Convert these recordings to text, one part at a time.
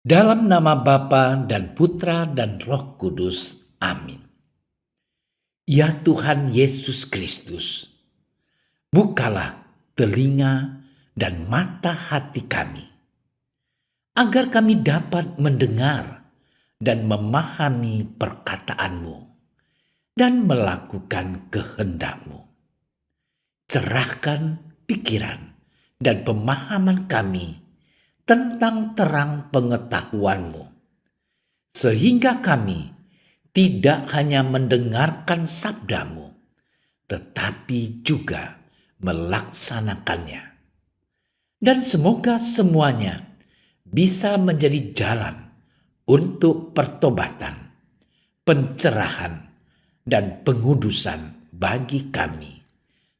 Dalam nama Bapa dan Putra dan Roh Kudus. Amin. Ya Tuhan Yesus Kristus, bukalah telinga dan mata hati kami, agar kami dapat mendengar dan memahami perkataan-Mu dan melakukan kehendak-Mu. Cerahkan pikiran dan pemahaman kami tentang terang pengetahuan-Mu, sehingga kami tidak hanya mendengarkan sabda-Mu, tetapi juga melaksanakannya. Dan semoga semuanya bisa menjadi jalan untuk pertobatan, pencerahan, dan pengudusan bagi kami,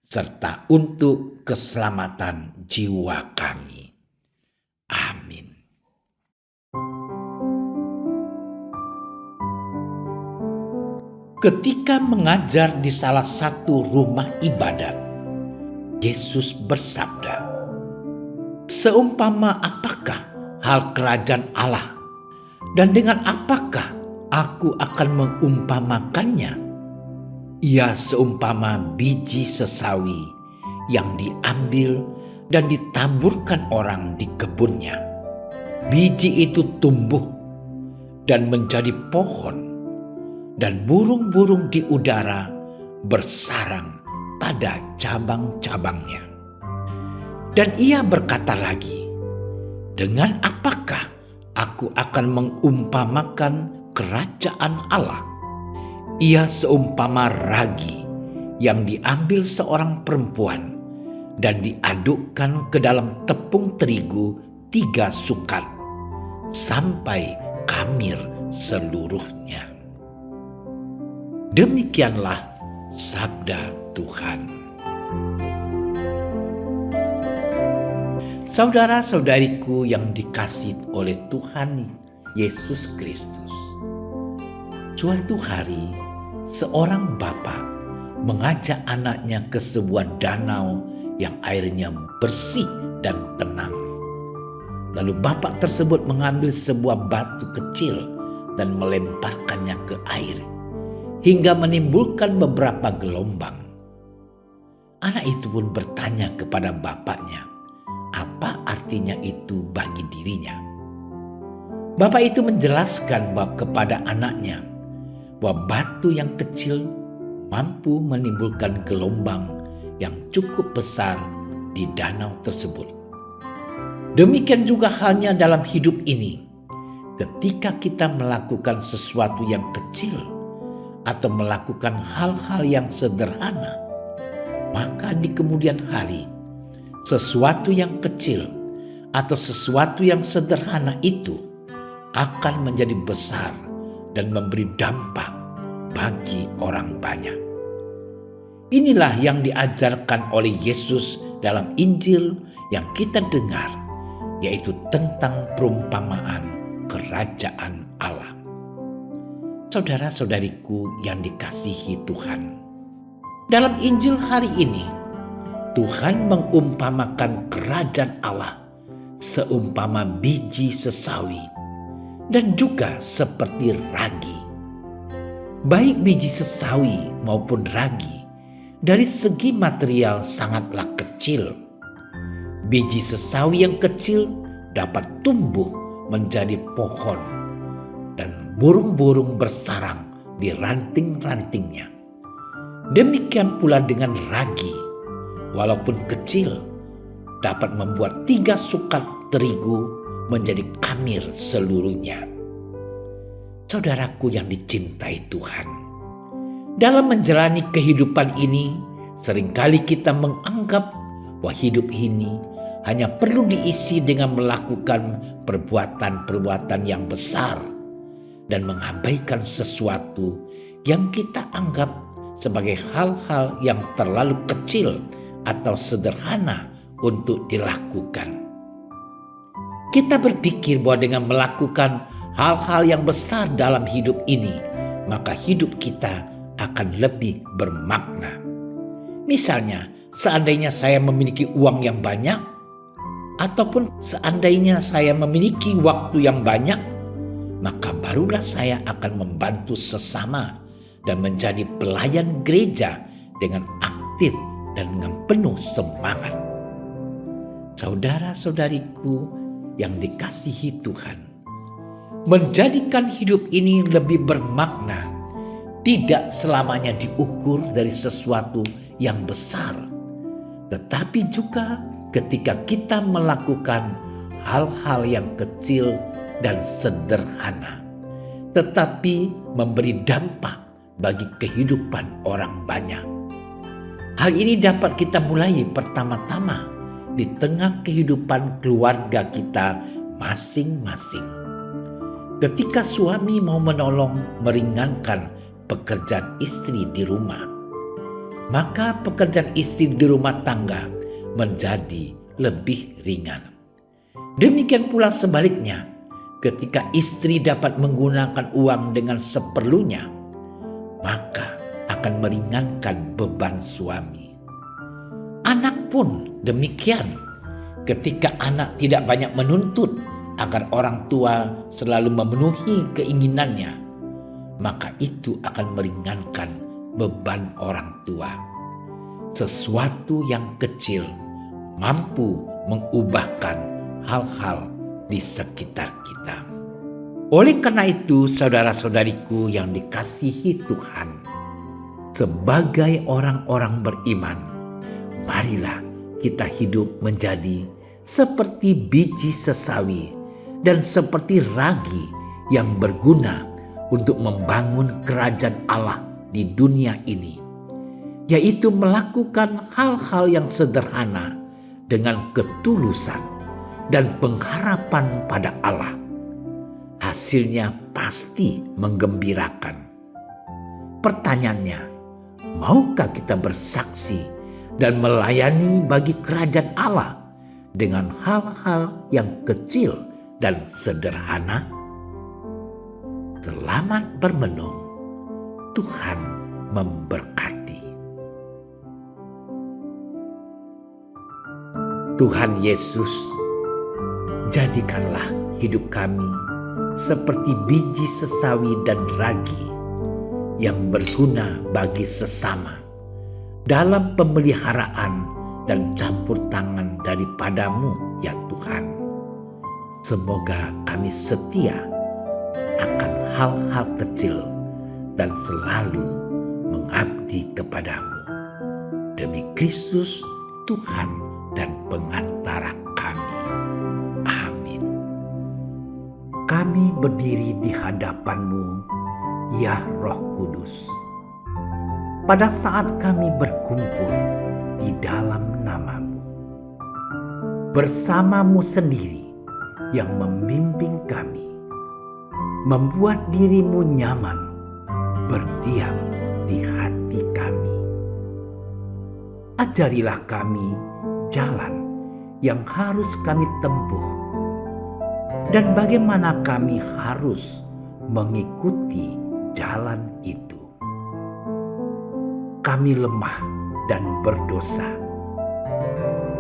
serta untuk keselamatan jiwa kami. Amin. Ketika mengajar di salah satu rumah ibadat, Yesus bersabda, "Seumpama apakah hal kerajaan Allah, dan dengan apakah aku akan mengumpamakannya? Ia seumpama biji sesawi yang diambil dan ditaburkan orang di kebunnya. Biji itu tumbuh dan menjadi pohon, dan burung-burung di udara bersarang pada cabang-cabangnya." Dan ia berkata lagi, "Dengan apakah aku akan mengumpamakan kerajaan Allah? Ia seumpama ragi yang diambil seorang perempuan dan diadukkan ke dalam tepung terigu 3 sukat sampai kamir seluruhnya." Demikianlah sabda Tuhan. Saudara-saudariku yang dikasihi oleh Tuhan Yesus Kristus, suatu hari seorang bapa mengajak anaknya ke sebuah danau yang airnya bersih dan tenang. Lalu bapak tersebut mengambil sebuah batu kecil dan melemparkannya ke air hingga menimbulkan beberapa gelombang. Anak itu pun bertanya kepada bapaknya, apa artinya itu bagi dirinya. Bapak itu menjelaskan kepada anaknya bahwa batu yang kecil mampu menimbulkan gelombang yang cukup besar di danau tersebut. Demikian juga halnya dalam hidup ini. Ketika kita melakukan sesuatu yang kecil atau melakukan hal-hal yang sederhana, maka di kemudian hari sesuatu yang kecil atau sesuatu yang sederhana itu akan menjadi besar dan memberi dampak bagi orang banyak. Inilah yang diajarkan oleh Yesus dalam Injil yang kita dengar, yaitu tentang perumpamaan kerajaan Allah. Saudara-saudariku yang dikasihi Tuhan, dalam Injil hari ini Tuhan mengumpamakan kerajaan Allah seumpama biji sesawi dan juga seperti ragi. Baik biji sesawi maupun ragi dari segi material sangatlah kecil. Biji sesawi yang kecil dapat tumbuh menjadi pohon dan burung-burung bersarang di ranting-rantingnya. Demikian pula dengan ragi, walaupun kecil, dapat membuat 3 sukat terigu menjadi kamir seluruhnya. Saudaraku yang dicintai Tuhan, dalam menjalani kehidupan ini, seringkali kita menganggap bahwa hidup ini hanya perlu diisi dengan melakukan perbuatan-perbuatan yang besar dan mengabaikan sesuatu yang kita anggap sebagai hal-hal yang terlalu kecil atau sederhana untuk dilakukan. Kita berpikir bahwa dengan melakukan hal-hal yang besar dalam hidup ini, maka hidup kita akan lebih bermakna. Misalnya, seandainya saya memiliki uang yang banyak, Ataupun seandainya saya memiliki waktu yang banyak, maka barulah saya akan membantu sesama dan menjadi pelayan gereja dengan aktif dan dengan penuh semangat. Saudara-saudariku yang dikasihi Tuhan, menjadikan hidup ini lebih bermakna tidak selamanya diukur dari sesuatu yang besar, tetapi juga ketika kita melakukan hal-hal yang kecil dan sederhana, tetapi memberi dampak bagi kehidupan orang banyak. Hal ini dapat kita mulai pertama-tama di tengah kehidupan keluarga kita masing-masing. Ketika suami mau menolong meringankan pekerjaan istri di rumah, maka pekerjaan istri di rumah tangga menjadi lebih ringan. Demikian pula sebaliknya, ketika istri dapat menggunakan uang dengan seperlunya, maka akan meringankan beban suami. Anak pun demikian. Ketika anak tidak banyak menuntut agar orang tua selalu memenuhi keinginannya, maka itu akan meringankan beban orang tua. Sesuatu yang kecil mampu mengubahkan hal-hal di sekitar kita. Oleh karena itu, saudara-saudariku yang dikasihi Tuhan, sebagai orang-orang beriman, marilah kita hidup menjadi seperti biji sesawi dan seperti ragi yang berguna untuk membangun kerajaan Allah di dunia ini, yaitu melakukan hal-hal yang sederhana dengan ketulusan dan pengharapan pada Allah. Hasilnya pasti menggembirakan. Pertanyaannya, maukah kita bersaksi dan melayani bagi kerajaan Allah dengan hal-hal yang kecil dan sederhana? Selamat bermenung. Tuhan memberkati. Tuhan Yesus, jadikanlah hidup kami seperti biji sesawi dan ragi yang berguna bagi sesama dalam pemeliharaan dan campur tangan daripadamu, ya Tuhan. Semoga kami setia akan hal-hal kecil dan selalu mengabdi kepadamu. Demi Kristus Tuhan dan pengantara kami. Amin. Kami berdiri di hadapan-Mu, ya Roh Kudus, pada saat kami berkumpul di dalam nama-Mu. Bersama-Mu sendiri yang membimbing kami, membuat diri-Mu nyaman berdiam di hati kami. Ajarilah kami jalan yang harus kami tempuh dan bagaimana kami harus mengikuti jalan itu. Kami lemah dan berdosa.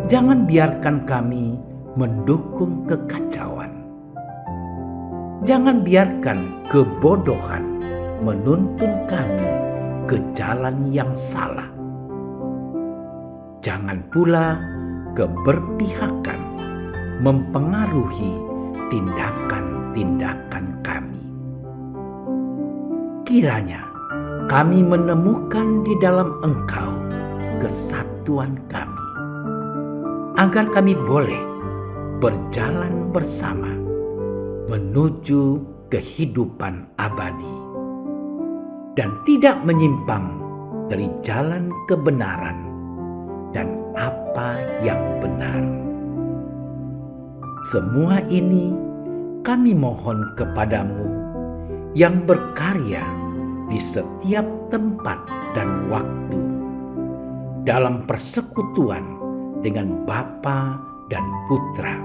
Jangan biarkan kami mendukung kekacauan. Jangan biarkan kebodohan menuntun kami ke jalan yang salah. Jangan pula keberpihakan mempengaruhi tindakan-tindakan kami. Kiranya kami menemukan di dalam Engkau kesatuan kami, agar kami boleh berjalan bersama menuju kehidupan abadi dan tidak menyimpang dari jalan kebenaran dan apa yang benar. Semua ini kami mohon kepadamu yang berkarya di setiap tempat dan waktu dalam persekutuan dengan Bapa dan Putra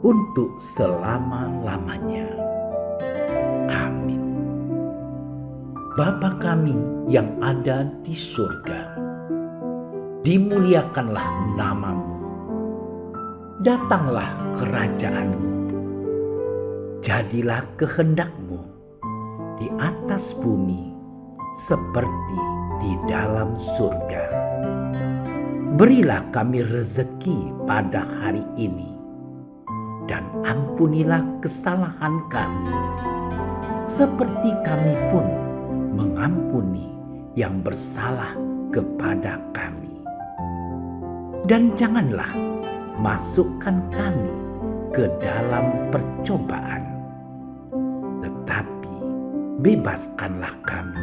untuk selama-lamanya. Amin. Bapa kami yang ada di surga, dimuliakanlah nama-Mu. datanglah kerajaan-Mu. Jadilah kehendak-Mu di atas bumi seperti di dalam surga. Berilah kami rezeki pada hari ini, dan ampunilah kesalahan kami, seperti kami pun mengampuni yang bersalah kepada kami. Dan janganlah masukkan kami ke dalam percobaan, tetapi bebaskanlah kami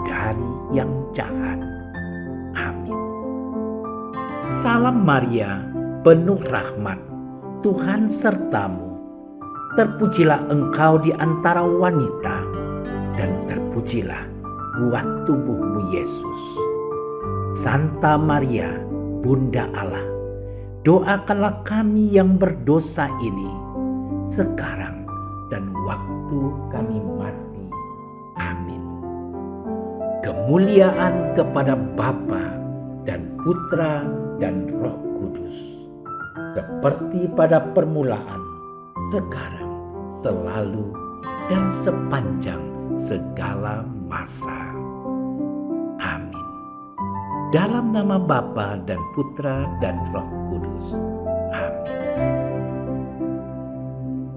dari yang jahat. Amin. Salam Maria, penuh rahmat, Tuhan sertamu. Terpujilah engkau di antara wanita, dan terpujilah buah tubuhmu Yesus. Santa Maria, Bunda Allah, doakanlah kami yang berdosa ini, sekarang dan waktu kami mati. Amin. Kemuliaan kepada Bapa dan Putra dan Roh Kudus, seperti pada permulaan, sekarang, selalu, dan sepanjang segala masa. Amin. Dalam nama Bapa dan Putra dan Roh Kudus. Amin.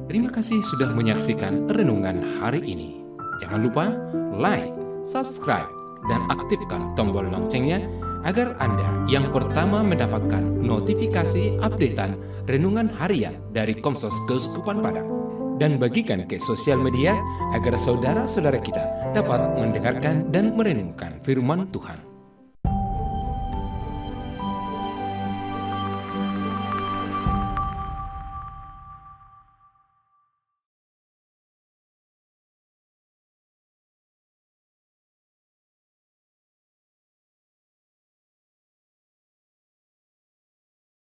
Terima kasih sudah menyaksikan renungan hari ini. Jangan lupa like, subscribe, dan aktifkan tombol loncengnya agar Anda yang pertama mendapatkan notifikasi updatean renungan harian dari Komsos Keuskupan Padang. Dan bagikan ke sosial media agar saudara-saudara kita dapat mendengarkan dan merenungkan firman Tuhan.